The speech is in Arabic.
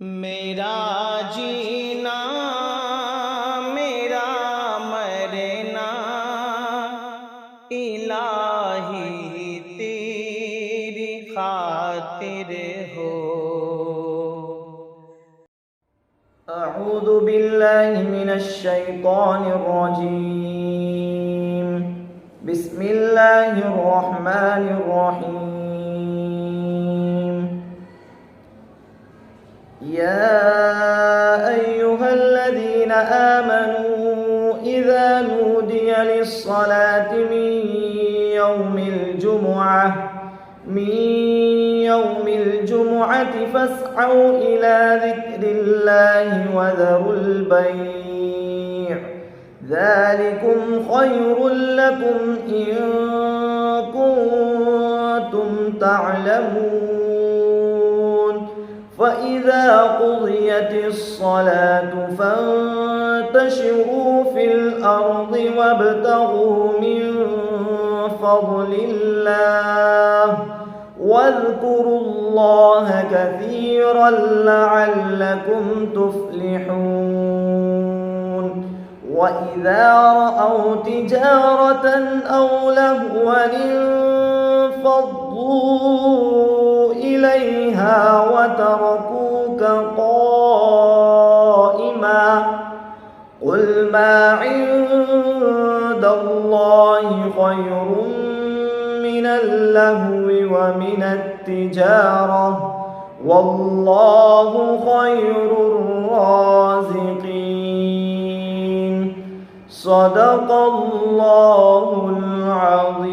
मेरा जीना मेरा मरना इलाही तेरी खातिर हो। أعوذ بالله من الشيطان الرجيم. بسم الله الرحمن الرحيم. يا أيها الذين آمنوا إذا نودي للصلاة من يوم الجمعة فاسعوا إلى ذكر الله وذروا البيع ذلكم خير لكم إن كنتم تعلمون. فإذا قضيت الصلاة فانتشروا في الأرض وابتغوا من فضل الله واذكروا الله كثيرا لعلكم تفلحون. وإذا رأوا تجارة أو لهوا انفضوا إليها وتركوك قائما. قل ما عند الله خير من اللهو ومن التجارة والله خير الرازقين. صدق الله العظيم.